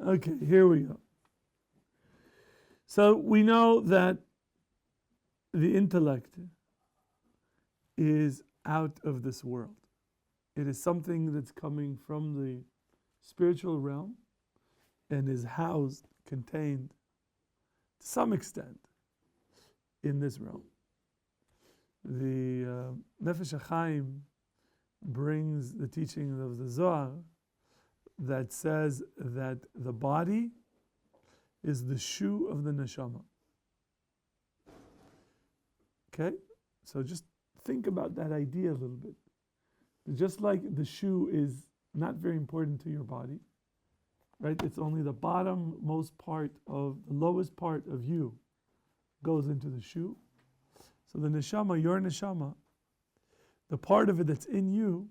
Okay, here we go. So we know that the intellect is out of this world. It is something that's coming from the spiritual realm and is housed, contained, to some extent, in this realm. The Nefesh HaChaim brings the teaching of the Zohar that says that the body is the shoe of the neshama. Okay? So just think about that idea a little bit. Just like the shoe is not very important to your body, right? It's only the bottommost part of, the lowest part of you goes into the shoe. So the neshama, your neshama, the part of it that's in you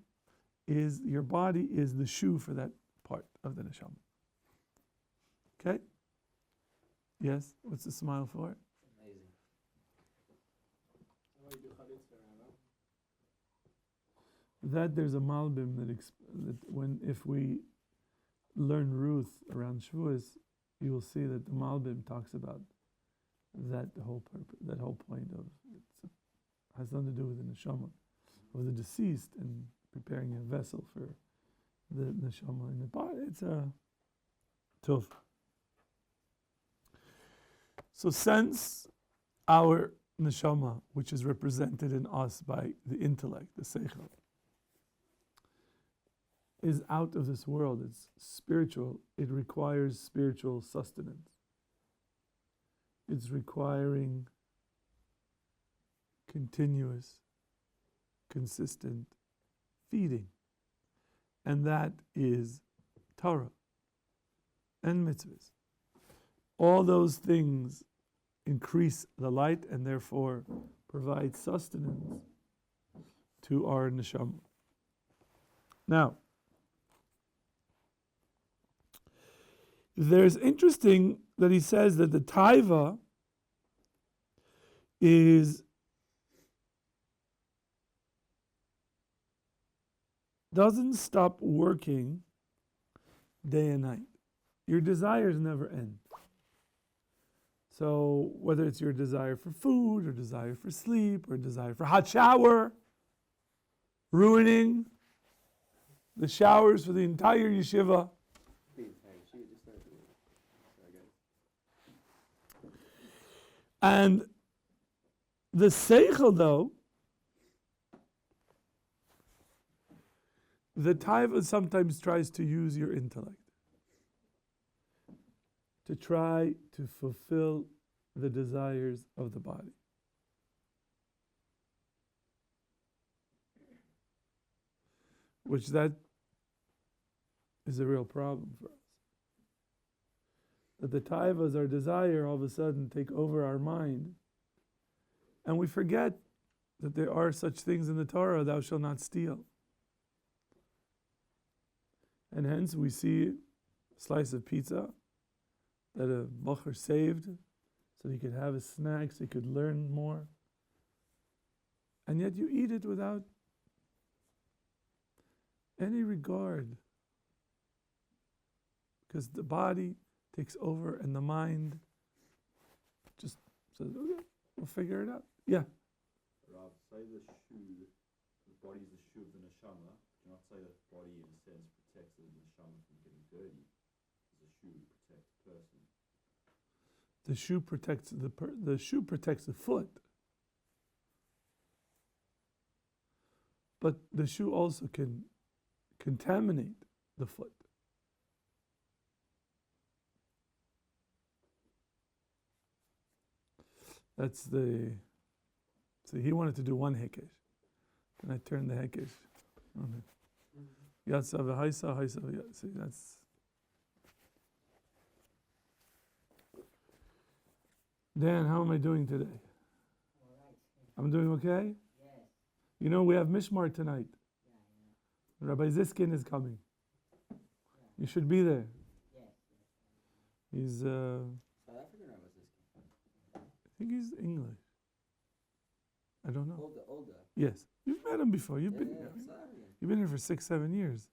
is, your body is the shoe for that part of the neshama. Okay? Yes? What's the smile for? Amazing. That there's a malbim that when, if we learn Ruth around Shavuos, you will see that the malbim talks about that whole purpose, that whole point of it has nothing to do with the neshama of the deceased and preparing a vessel for the neshama in the body. It's a tov. So since our neshama, which is represented in us by the intellect, the seichel, is out of this world, it's spiritual, it requires spiritual sustenance. It's requiring continuous, consistent feeding. And that is Torah and mitzvahs. All those things increase the light and therefore provide sustenance to our neshama. Now, there's interesting that he says that the taiva doesn't stop working day and night. Your desires never end. So whether it's your desire for food or desire for sleep or desire for hot shower, ruining the showers for the entire yeshiva. And the seichel, though, the taiva sometimes tries to use your intellect to try to fulfill the desires of the body. Which that is a real problem for us. That the taivas, our desire, all of a sudden take over our mind, and we forget that there are such things in the Torah, thou shalt not steal. And hence we see a slice of pizza that a bacher saved so he could have his snacks, he could learn more. And yet you eat it without any regard. Because the body takes over and the mind just says, okay, we'll figure it out. Yeah? Rav, say the shoe, the body is the shoe of the neshama. Do not say that the body in a sense protects the neshama from getting dirty. The shoe protects the person. The shoe protects the shoe protects the foot. But the shoe also can contaminate the foot. That's the. So he wanted to do one hekesh, and I turned the hekesh. Yatsa v'haisa haisa v'yatsa. See, that's. Dan, how am I doing today? All right. I'm doing okay? Yes. You know, we have Mishmar tonight. Yeah. Rabbi Ziskin is coming. Yeah. You should be there. Yes. He's, South African or was this? I think he's English. I don't know. Older. Yes. You've met him before. You've been here. You've been here for 6-7 years.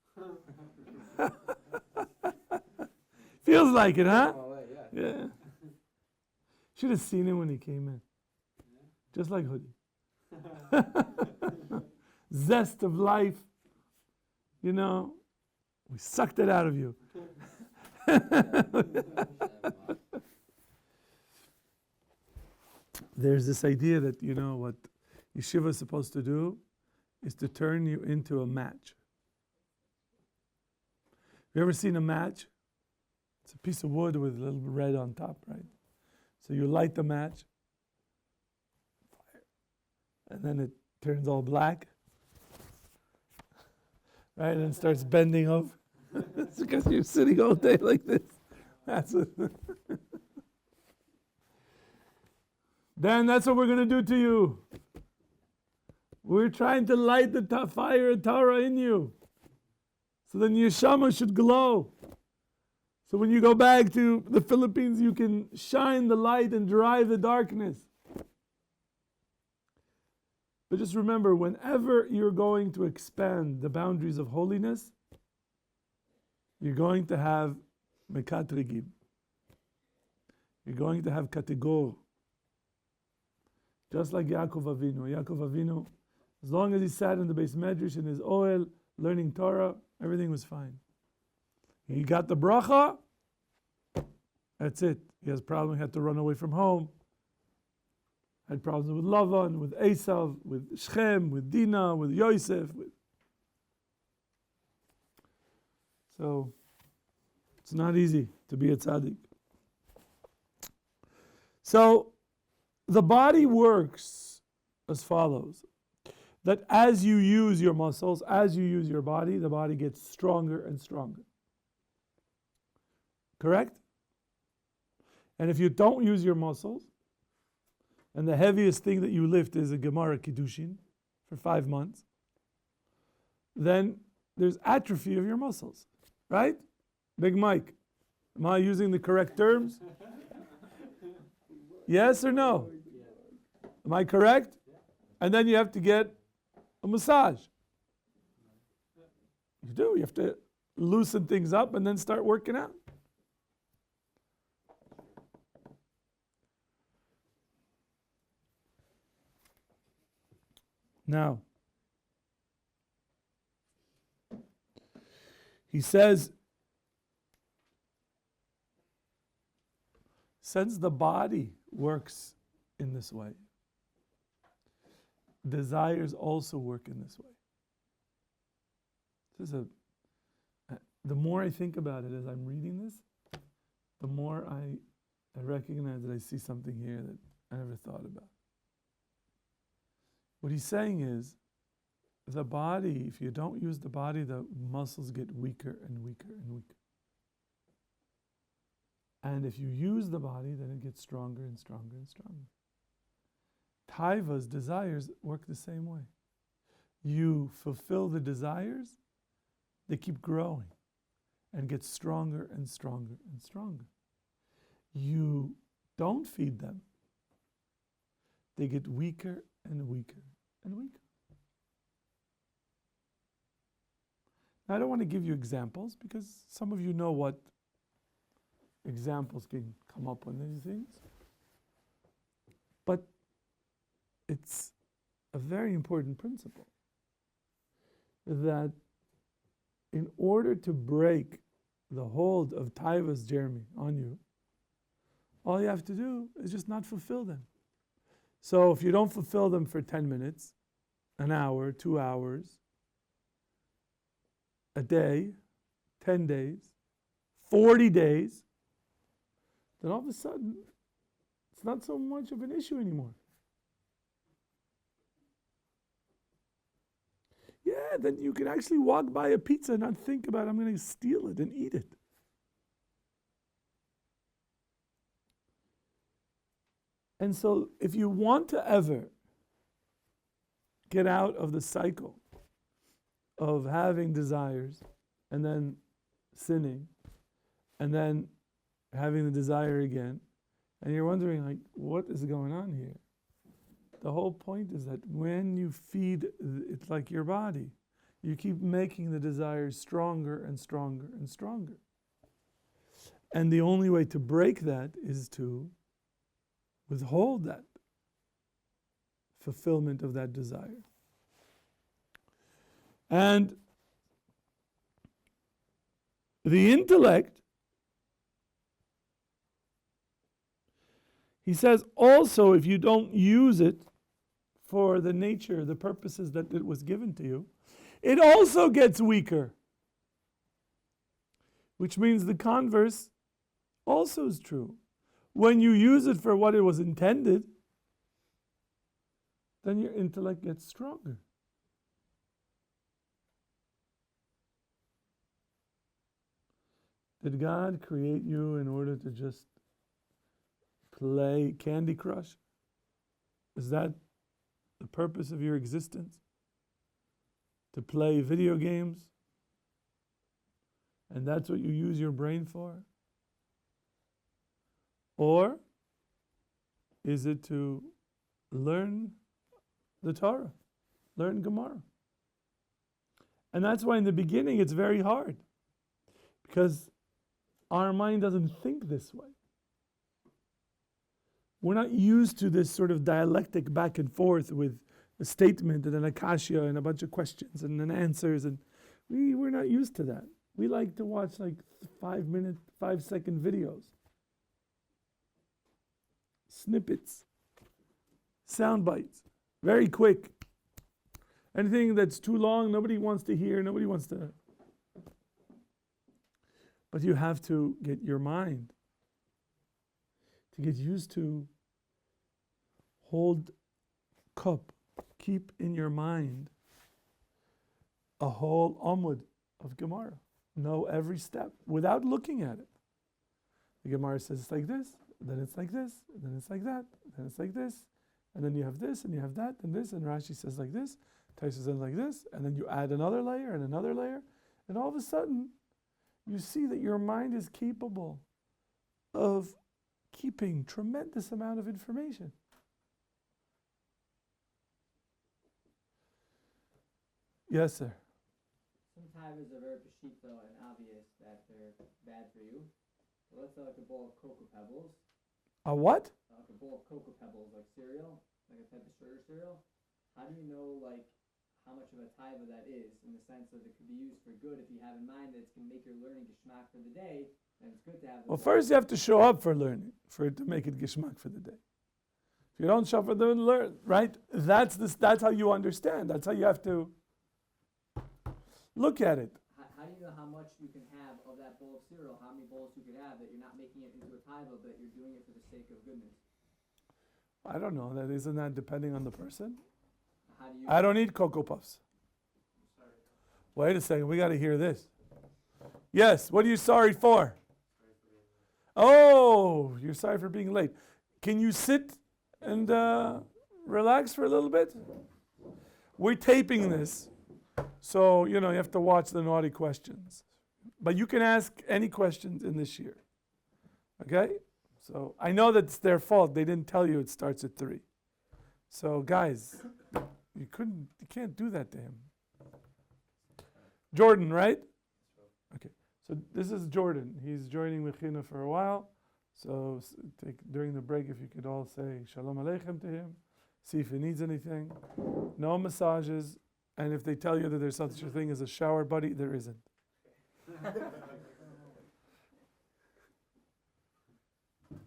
Feels like it, huh? Oh, wait, yeah. Yeah. Should have seen him when he came in. Just like Hoodie. Zest of life. You know, we sucked it out of you. There's this idea that, you know, what yeshiva is supposed to do is to turn you into a match. Have you ever seen a match? It's a piece of wood with a little red on top, right? So you light the match, and then it turns all black, right? And it starts bending over. It's because you're sitting all day like this. That's it. Then that's what we're going to do to you. We're trying to light the fire of Torah in you. So then your neshama should glow. So when you go back to the Philippines, you can shine the light and drive the darkness. But just remember, whenever you're going to expand the boundaries of holiness, you're going to have mekatrigim. You're going to have kategor. Just like Yaakov Avinu. Yaakov Avinu, as long as he sat in the base medrash in his oil, learning Torah, everything was fine. He got the bracha, that's it. He has a problem, he had to run away from home. Had problems with Lavan, with Esav, with Shechem, with Dinah, with Yosef. So, it's not easy to be a tzaddik. So, the body works as follows. That as you use your muscles, as you use your body, the body gets stronger and stronger. Correct? And if you don't use your muscles, and the heaviest thing that you lift is a Gemara Kiddushin for 5 months, then there's atrophy of your muscles. Right? Big Mike, am I using the correct terms? Yes or no? Am I correct? And then you have to get a massage. You do. You have to loosen things up and then start working out. Now, he says, since the body works in this way, desires also work in this way. This is the more I think about it as I'm reading this, the more I recognize that I see something here that I never thought about. What he's saying is, the body, if you don't use the body, the muscles get weaker and weaker and weaker. And if you use the body, then it gets stronger and stronger and stronger. Taiva's desires work the same way. You fulfill the desires, they keep growing and get stronger and stronger and stronger. You don't feed them, they get weaker and weaker and weaker. Now, I don't want to give you examples because some of you know what examples can come up on these things. But it's a very important principle that in order to break the hold of Taiva's Jeremy on you, all you have to do is just not fulfill them. So if you don't fulfill them for 10 minutes, an hour, 2 hours, a day, 10 days, 40 days, then all of a sudden, it's not so much of an issue anymore. Yeah, then you can actually walk by a pizza and not think about, I'm going to steal it and eat it. And so if you want to ever get out of the cycle of having desires and then sinning and then having the desire again, and you're wondering, like, what is going on here? The whole point is that when you feed, it's like your body, you keep making the desires stronger and stronger and stronger. And the only way to break that is to withhold that fulfillment of that desire. And the intellect, he says, also, if you don't use it for the nature, the purposes that it was given to you, it also gets weaker. Which means the converse also is true. When you use it for what it was intended, then your intellect gets stronger. Did God create you in order to just play Candy Crush? Is that the purpose of your existence? To play video games? And that's what you use your brain for? Or is it to learn the Torah, learn Gemara? And that's why in the beginning it's very hard, because our mind doesn't think this way. We're not used to this sort of dialectic back and forth with a statement and an akashya and a bunch of questions and then answers, and we're not used to that. We like to watch like 5-minute, 5-second videos. Snippets. Sound bites. Very quick. Anything that's too long, nobody wants to hear, nobody wants to. But you have to get your mind to get used to hold cup, keep in your mind a whole amud of Gemara. Know every step without looking at it. The Gemara says it's like this, then it's like this, then it's like that, then it's like this, and then you have this, and you have that, and this, and Rashi says like this, Taisa says like this, and then you add another layer and another layer, and all of a sudden, you see that your mind is capable of keeping tremendous amount of information. Yes, sir. Sometimes are very pashito and obvious that they're bad for you. So let's say like a bowl of cocoa pebbles. A what? Like a bowl of cocoa pebbles, like cereal, like a type of sugar cereal. How do you know like how much of a taiva that is, in the sense that it could be used for good if you have in mind that it's going to make your learning geschmack for the day, and it's good to have. Well, first you have to show up for learning, for it to make it geschmack for the day. If you don't show up for the learn, right? That's how you understand. That's how you have to look at it. How do you know how much you can have of that bowl of cereal? How many bowls you could have that you're not making it into a taiva, but you're doing it for the sake of goodness? I don't know. Isn't that depending on the person? How do you? I don't eat Cocoa Puffs. Wait a second. We got to hear this. Yes. What are you sorry for? Oh, you're sorry for being late. Can you sit and relax for a little bit? We're taping this. So, you have to watch the naughty questions. But you can ask any questions in this year. Okay? So, I know that it's their fault. They didn't tell you it starts at 3. So, guys, you can't do that to him. Jordan, right? Okay. So, this is Jordan. He's joining Mechina for a while. So, during the break, if you could all say Shalom Aleichem to him. See if he needs anything. No massages. And if they tell you that there's such a thing as a shower buddy, there isn't.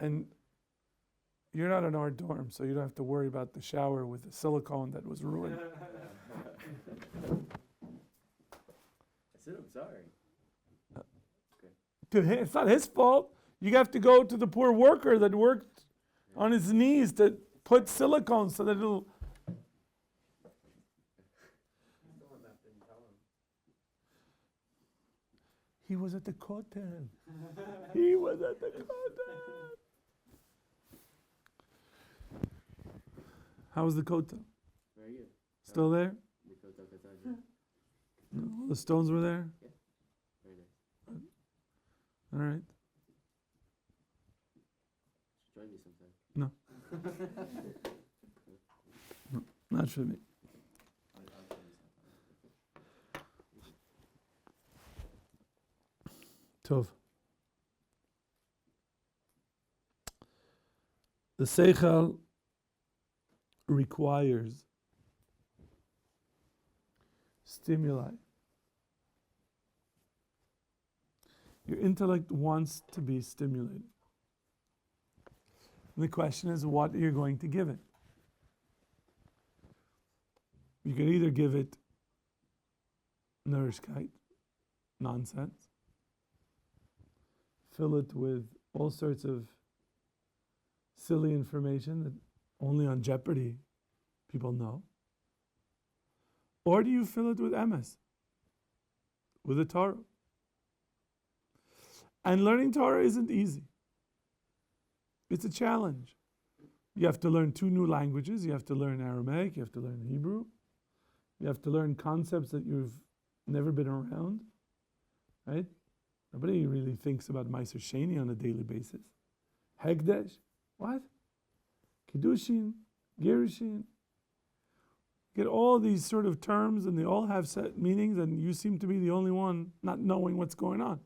And you're not in our dorm, so you don't have to worry about the shower with the silicone that was ruined. I said I'm sorry. It's not his fault. You have to go to the poor worker that worked on his knees to put silicone so that it'll... He was at the kotel. He was at the kotel. How was the kotel? Very good. Still there? No, the stones were there? Yeah. Very nice. All right. Join me sometime. No. No, not for me. I'll join you sometime. Tov. The seichel requires stimuli. Your intellect wants to be stimulated. And the question is, what are you going to give it? You can either give it Nourishkeit, nonsense, fill it with all sorts of silly information that only on Jeopardy people know. Or do you fill it with emes, with the Torah? And learning Torah isn't easy. It's a challenge. You have to learn 2 new languages. You have to learn Aramaic, you have to learn Hebrew. You have to learn concepts that you've never been around, right? Nobody really thinks about Meiser Sheni on a daily basis. Hegdesh, what? Kiddushin, Gerushin. Get all these sort of terms and they all have set meanings and you seem to be the only one not knowing what's going on.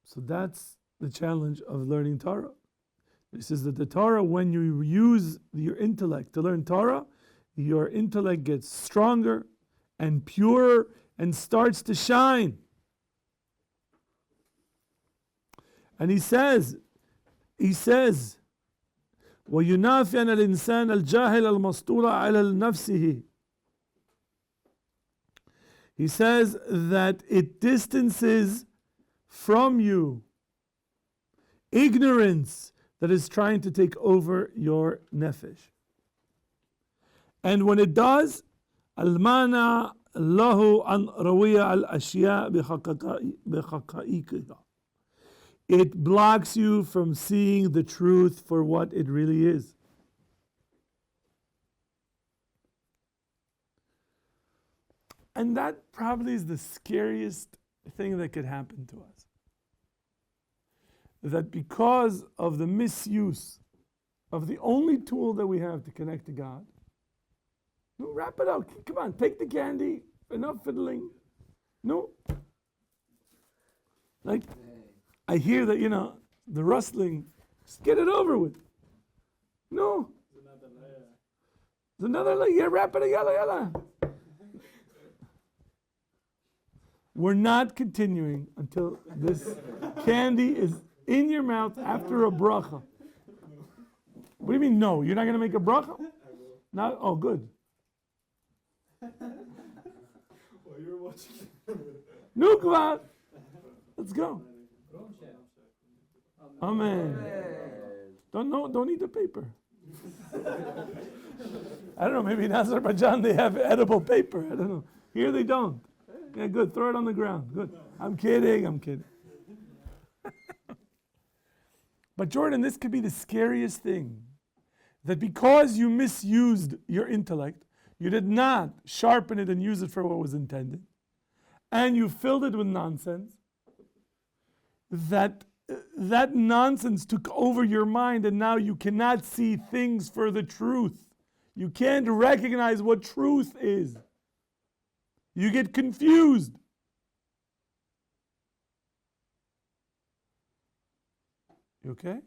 So that's the challenge of learning Torah. This is that the Torah, when you use your intellect to learn Torah, your intellect gets stronger and purer and starts to shine. And he says, وَيُنَافِيَنَ الْإِنسَانَ الْجَاهِلَ الْمَسْطُورَ عَلَى نَفْسِهِ. He says that it distances from you ignorance that is trying to take over your nefesh. And when it does, almana lahu an rawiya al ashya bihaqa'iqiha. It blocks you from seeing the truth for what it really is. And that probably is the scariest thing that could happen to us. That because of the misuse of the only tool that we have to connect to God, no, wrap it out. Come on, take the candy. Enough fiddling. No. Like, I hear that, the rustling. Just get it over with. No. There's another layer. Yeah, wrap it. Yalla. We're not continuing until this candy is in your mouth after a bracha. What do you mean, no? You're not going to make a bracha? Not. Oh, good. Well, you're watching. Nukva. Let's go. Amen. Don't eat the paper. I don't know, maybe in Azerbaijan they have edible paper. I don't know. Here they don't. Yeah, good. Throw it on the ground. Good. I'm kidding. But Jordan, this could be the scariest thing. That because you misused your intellect, you did not sharpen it and use it for what was intended, and you filled it with nonsense, that nonsense took over your mind and now you cannot see things for the truth. You can't recognize what truth is. You get confused. You okay?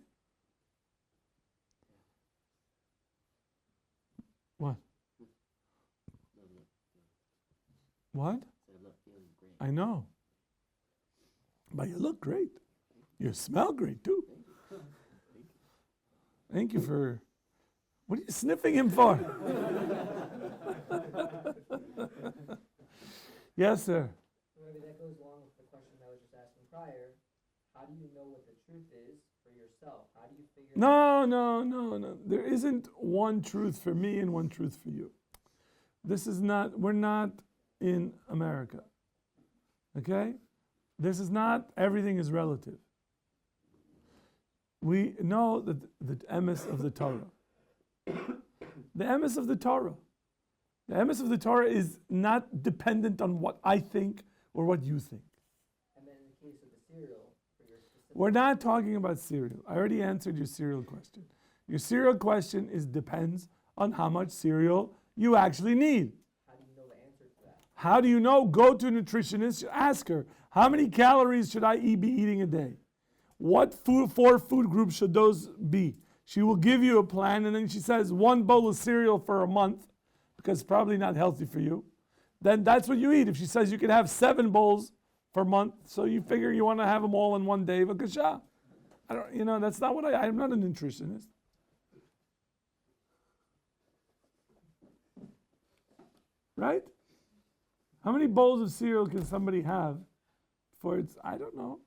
What? What? I know. But you look great. You smell great too. Thank you for... What are you sniffing him for? Yes, sir. Maybe that goes along with the question I was just asking prior. How do you know what the truth is for yourself? How do you figure No. There isn't one truth for me and one truth for you. We're not in America. Okay? This is not, everything is relative. We know that the emes of the Torah. The emes of the Torah. The emes of the Torah is not dependent on what I think or what you think. And then in the case of the cereal, for your specific... We're not talking about cereal. I already answered your cereal question. Your cereal question depends on how much cereal you actually need. How do you know the answer to that? How do you know? Go to a nutritionist, ask her, how many calories should I be eating a day? What four food groups should those be? She will give you a plan, and then she says 1 bowl of cereal for a month, because it's probably not healthy for you. Then that's what you eat. If she says you can have 7 bowls per month, so you figure you want to have them all in one day, b'kasha. I don't, that's not what I'm not a nutritionist. Right? How many bowls of cereal can somebody have for its, I don't know.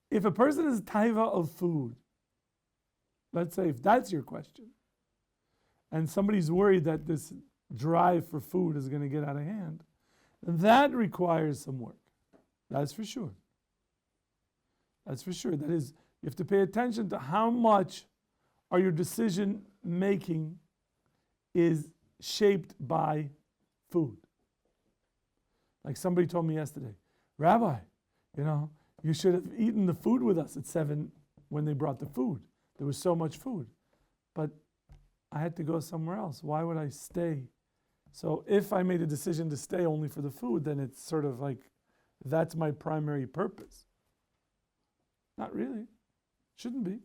If a person is taiva of food, let's say if that's your question, and somebody's worried that this drive for food is going to get out of hand, that requires some work. That's for sure. That's for sure. That is, you have to pay attention to how much are your decision making is shaped by food. Like somebody told me yesterday, Rabbi, you should have eaten the food with us at 7 when they brought the food. There was so much food. But I had to go somewhere else. Why would I stay? So if I made a decision to stay only for the food, then it's sort of like, that's my primary purpose. Not really. Shouldn't be.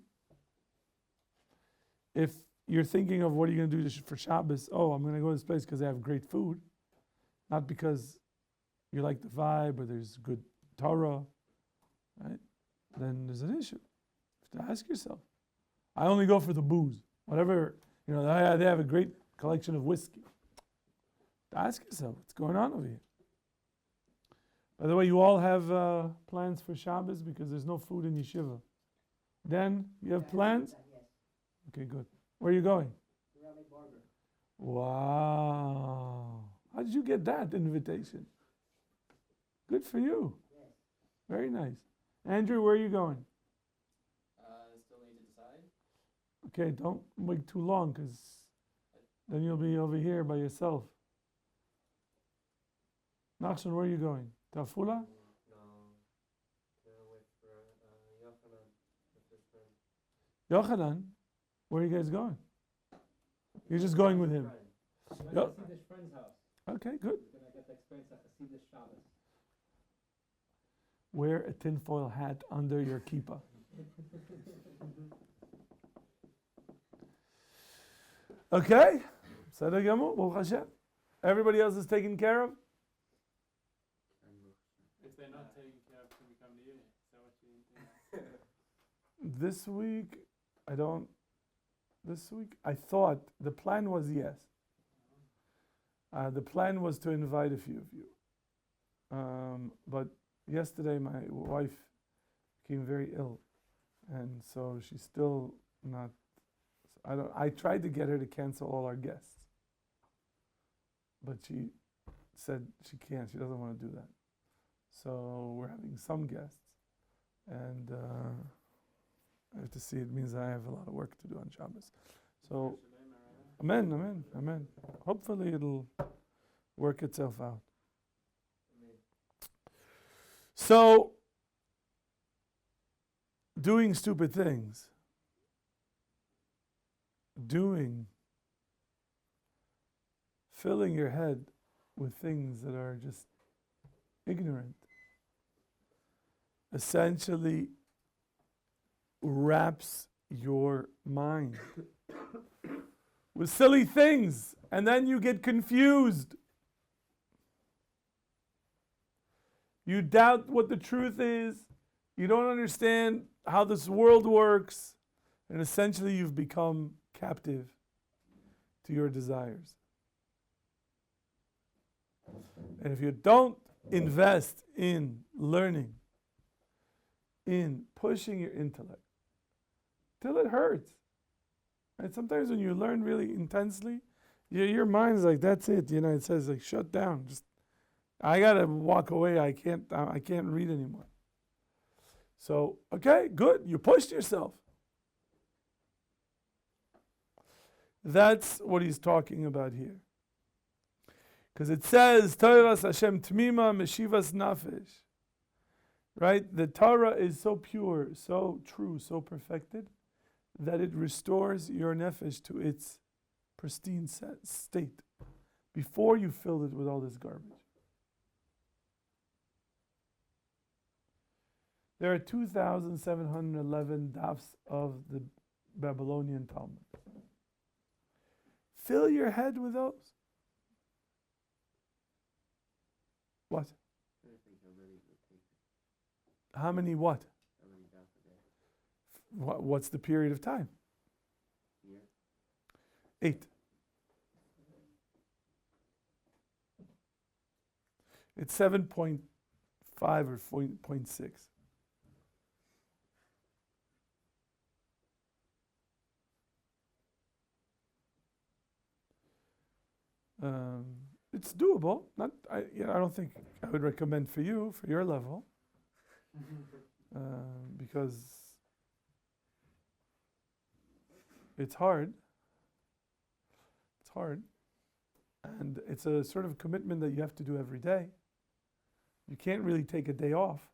If you're thinking of what are you going to do for Shabbos, I'm going to go to this place because they have great food, not because you like the vibe or there's good Torah, right? Then there's an issue. You have to ask yourself. I only go for the booze. Whatever, they have a great collection of whiskey. Ask yourself, what's going on over here? By the way, you all have plans for Shabbos because there's no food in yeshiva. Dan, you have plans? Yes. Okay, good. Where are you going? Rabbi Barber. Wow. How did you get that invitation? Good for you. Yes. Very nice. Andrew, where are you going? Still need to decide. Okay, don't wait too long because then you'll be over here by yourself. Nachshon, where are you going? Tafula? No. Wait for Yochanan with his friend. Yochanan? Where are you guys going? You're just going with him. We're Yep. going to Hasidic friend's house. Okay, good. We're going to get the experience at Hasidic Shabbos. Wear a tinfoil hat under your kippah. Okay? Seder Gamur, Baruch Hashem. Everybody else is taken care of? If they're not taken care of, can we come to you? Is that what you think? This week, I thought, the plan was yes. The plan was to invite a few of you. But yesterday my wife became very ill. And so she's still not, I tried to get her to cancel all our guests. But she said she can't, she doesn't want to do that. So we're having some guests. And I have to see, it means I have a lot of work to do on Shabbos. So, amen, amen, amen. Hopefully it'll work itself out. So, doing stupid things. Filling your head with things that are just ignorant. Essentially wraps your mind with silly things, and then you get confused. You doubt what the truth is. You don't understand how this world works, and essentially you've become captive to your desires. And if you don't invest in learning, in pushing your intellect, till it hurts. And sometimes when you learn really intensely, your mind is like, that's it. It says like, shut down. Just, I gotta walk away. I can't read anymore. So, okay, good. You pushed yourself. That's what he's talking about here. Because it says, Torahs Hashem Tmima Meshivas Nafesh. Right? The Torah is so pure, so true, so perfected, that it restores your nefesh to its pristine state. before you filled it with all this garbage. There are 2,711 dafs of the Babylonian Talmud. Fill your head with those. What? How many what? What's the period of time? 8. It's 7.5 or 0.6. It's doable. I don't think I would recommend for you, for your level, because it's hard. It's hard. And it's a sort of commitment that you have to do every day. You can't really take a day off.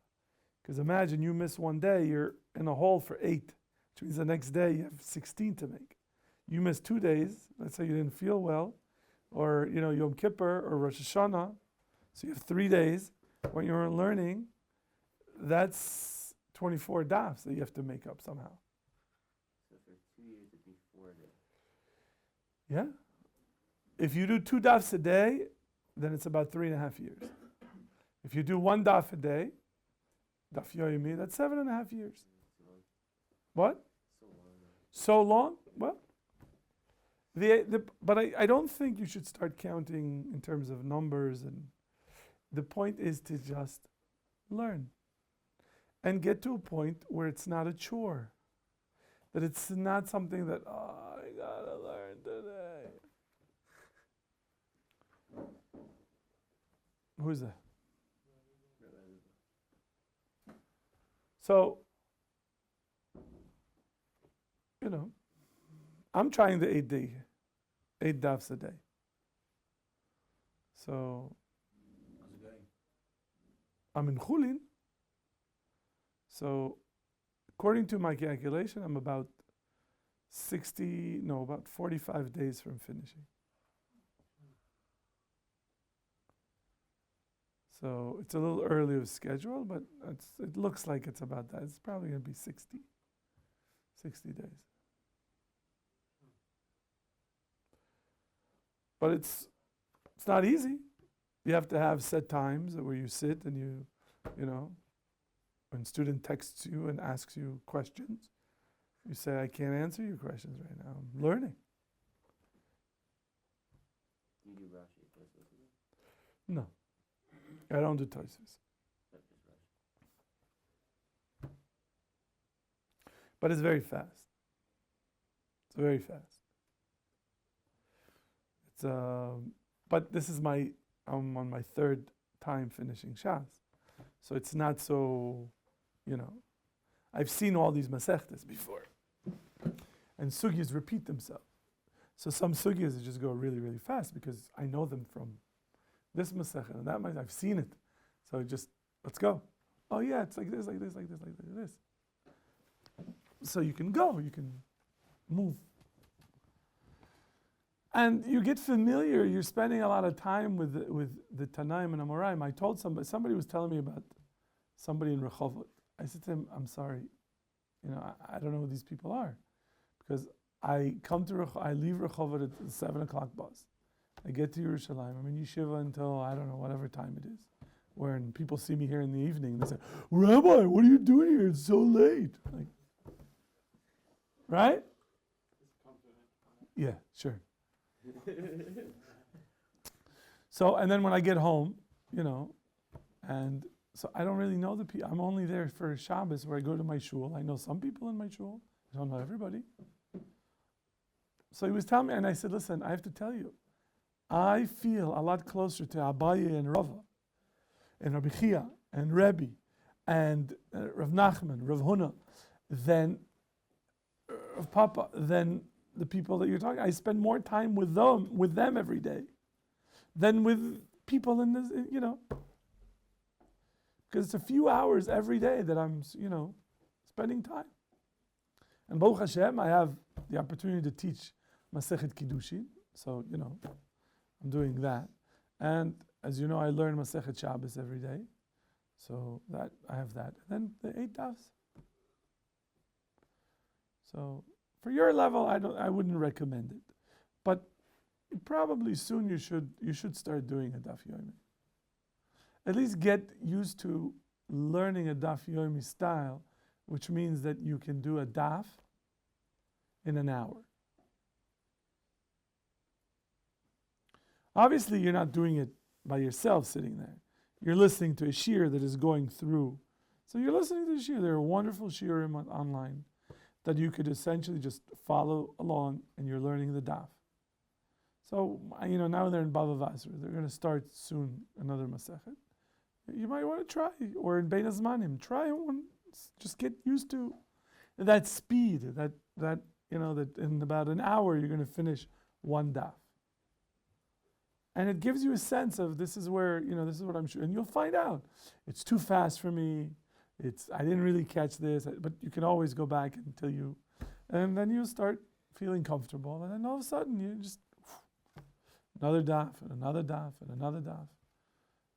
Because imagine you miss one day, you're in a hole for 8, which means the next day you have 16 to make. You miss 2 days, let's say you didn't feel well, or Yom Kippur or Rosh Hashanah, so you have 3 days when you're learning. That's 24 dafs that you have to make up somehow. So for 2 years it'd be 4 days. Yeah. If you do 2 dafs a day, then it's about 3.5 years. If you do 1 daf a day, daf yomi, that's 7.5 years. What? So long? Well, but I don't think you should start counting in terms of numbers. And the point is to just learn and get to a point where it's not a chore, that it's not something that, I gotta learn today. Who's that? So, I'm trying the 8 dafs a day. So, How's it going? I'm in Chulin. So, according to my calculation, I'm about 45 days from finishing. So it's a little early of schedule, but it looks like it's about that. It's probably going to be 60 days. But it's not easy. You have to have set times where you sit and you when student texts you and asks you questions, you say, I can't answer your questions right now. I'm learning. Do you do Rashi Tosfos? No. I don't do Tosfos. But it's very fast. It's very fast. It's but this is I'm on my 3rd time finishing Shas. So it's not so, I've seen all these Masechtas before. And sugyas repeat themselves. So some sugyas just go really, really fast because I know them from this Masechet and that Masechet. I've seen it. So let's go. Oh yeah, it's like this, like this, like this, like this. So you can go, you can move. And you get familiar, you're spending a lot of time with the Tanaim and Amoraim. I told somebody was telling me about somebody in Rehovot. I said to him, I'm sorry, I don't know who these people are. Because I leave Rehovot at the 7 o'clock bus. I get to Yerushalayim. I'm in yeshiva until, I don't know, whatever time it is. When people see me here in the evening, they say, Rabbi, what are you doing here? It's so late. Like, right? Yeah, sure. So, and then when I get home, and so I don't really know the people. I'm only there for Shabbos where I go to my shul. I know some people in my shul. I don't know everybody. So he was telling me, and I said, listen, I have to tell you, I feel a lot closer to Abaye and Rava, and Rabbi Chia, and Rabbi, and Rav Nachman, Rav Huna, than Rav Papa, than the people that you're talking. I spend more time with them every day, than with people in this, because it's a few hours every day that I'm, spending time. And Baruch Hashem, I have the opportunity to teach Masechet Kiddushin, so I'm doing that. And as you know, I learn Masechet Shabbos every day. So that I have that. And then the 8 dafs. So for your level, I wouldn't recommend it. But probably soon you should start doing a daf yomi. At least get used to learning a daf yomi style, which means that you can do a daf in an hour. Obviously, you're not doing it by yourself sitting there. You're listening to a shiur that is going through. So you're listening to a shiur. There are wonderful shiurim online that you could essentially just follow along, and you're learning the daf. So, now they're in Bava Basra. They're going to start soon another Masechet. You might want to try, or in Bein Hazmanim, try one. Just get used to that speed, that in about an hour you're going to finish one daf. And it gives you a sense of this is where, this is what I'm sure. And you'll find out. It's too fast for me. I didn't really catch this. But you can always go back and then you start feeling comfortable. And then all of a sudden you just, another daf, and another daf, and another daf.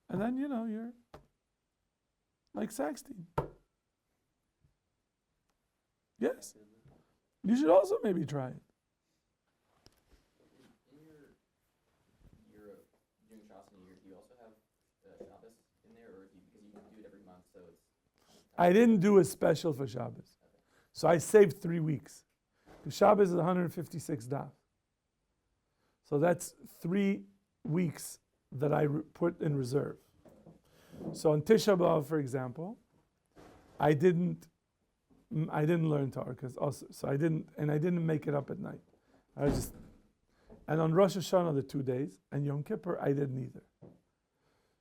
And then, you're like Saxton. Yes. You should also maybe try it. Doing Shas in a year, do you also have Shabbos in there, or because you do it every month, so it's... I didn't do a special for Shabbos. So I saved 3 weeks. The Shabbos is 156 daf. So that's 3 weeks that I put in reserve. So on Tisha B'Av, for example, I didn't learn Torah I didn't make it up at night. And on Rosh Hashanah, the 2 days, and Yom Kippur, I didn't either.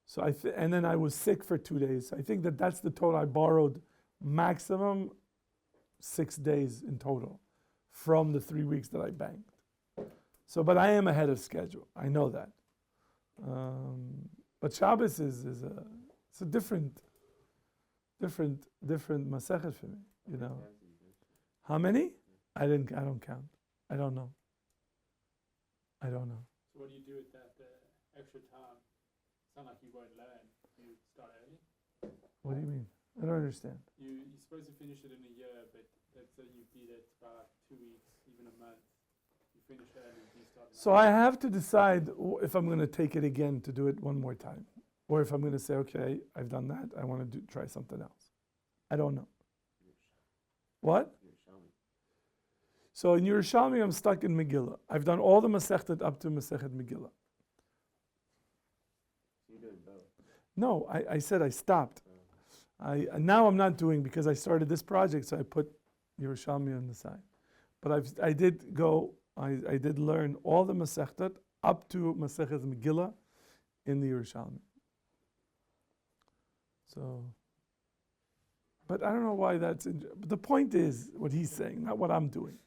So and then I was sick for 2 days. So I think that's the total. I borrowed maximum 6 days in total from the 3 weeks that I banked. So, but I am ahead of schedule. I know that. But Shabbos is a different masechet for me. How many? I don't count. I don't know. So what do you do with that extra time? It's not like you won't learn. You start early. What do you mean? I don't understand. You're supposed to finish it in a year, but let's say you did it about 2 weeks, even a month. You finish early, you start. So I have to decide if I'm going to take it again to do it one more time, or if I'm going to say, okay, I've done that. I want to try something else. I don't know. What? So in Yerushalmi, I'm stuck in Megillah. I've done all the Masechet up to Masechet Megillah. You doing both? No, I said I stopped. Now I'm not doing because I started this project, so I put Yerushalmi on the side. But I did learn all the Masechet up to Masechet Megillah in the Yerushalmi. So, but I don't know why that's. But the point is what he's saying, not what I'm doing.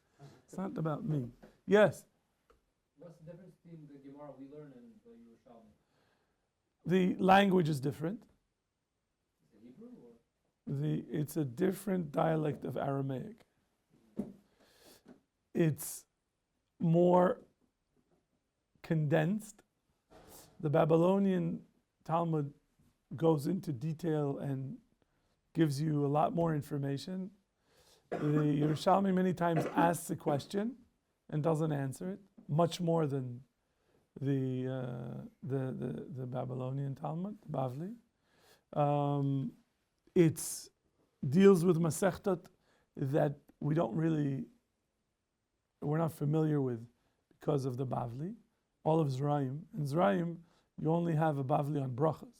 It's not about me. Yes. What's the difference between the Gemara we learn and the Yerushalmi? The language is different. Is it Hebrew or? It's a different dialect of Aramaic. It's more condensed. The Babylonian Talmud goes into detail and gives you a lot more information. The Yerushalmi many times asks a question and doesn't answer it, much more than the Babylonian Talmud, the Bavli. It deals with Masechtot that we're not familiar with because of the Bavli. All of Zrayim. In Zrayim, you only have a Bavli on Brachas.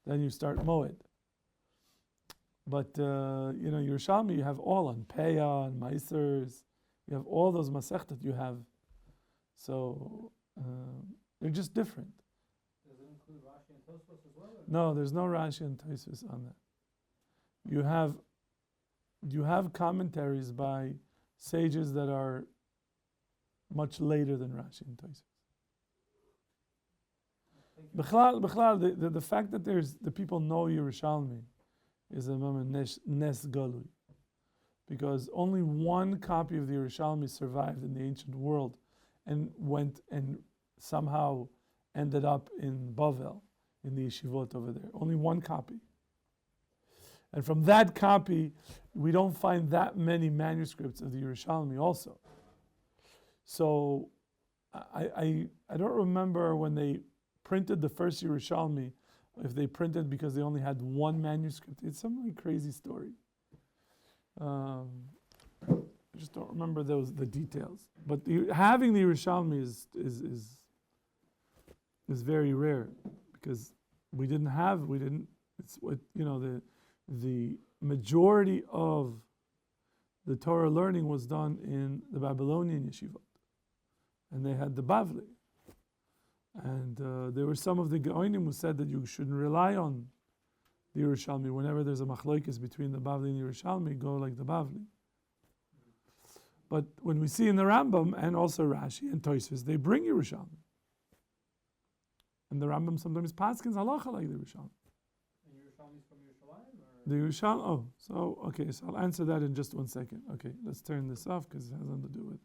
Then you start Moed. But, Yerushalmi, you have all on Peah and Maisers. You have all those Masechtot you have. So, they're just different. Does it include Rashi and Tosfos as well? No, there's no Rashi and Tosfos on that. You have commentaries by sages that are much later than Rashi and Tosfos. B'chlal, the fact that the people know Yerushalmi is a nes galui, because only one copy of the Yerushalmi survived in the ancient world and went and somehow ended up in Bavel, in the yeshivot over there. Only one copy. And from that copy, we don't find that many manuscripts of the Yerushalmi also. So I don't remember when they printed the first Yerushalmi, if they printed because they only had one manuscript. It's some like crazy story. I just don't remember the details. But having the Yerushalmi is very rare because it's what the majority of the Torah learning was done in the Babylonian yeshivot, and they had the Bavli. And there were some of the Gaonim who said that you shouldn't rely on the Yerushalmi. Whenever there's a machlokes between the Bavli and the Yerushalmi, go like the Bavli. But when we see in the Rambam and also Rashi and Tosfos, they bring Yerushalmi. And the Rambam sometimes paskins halacha like the Yerushalmi. And Yerushalmi's from Yerushalayim? The Yerushalmi, so I'll answer that in just 1 second. Okay, let's turn this off because it has nothing to do with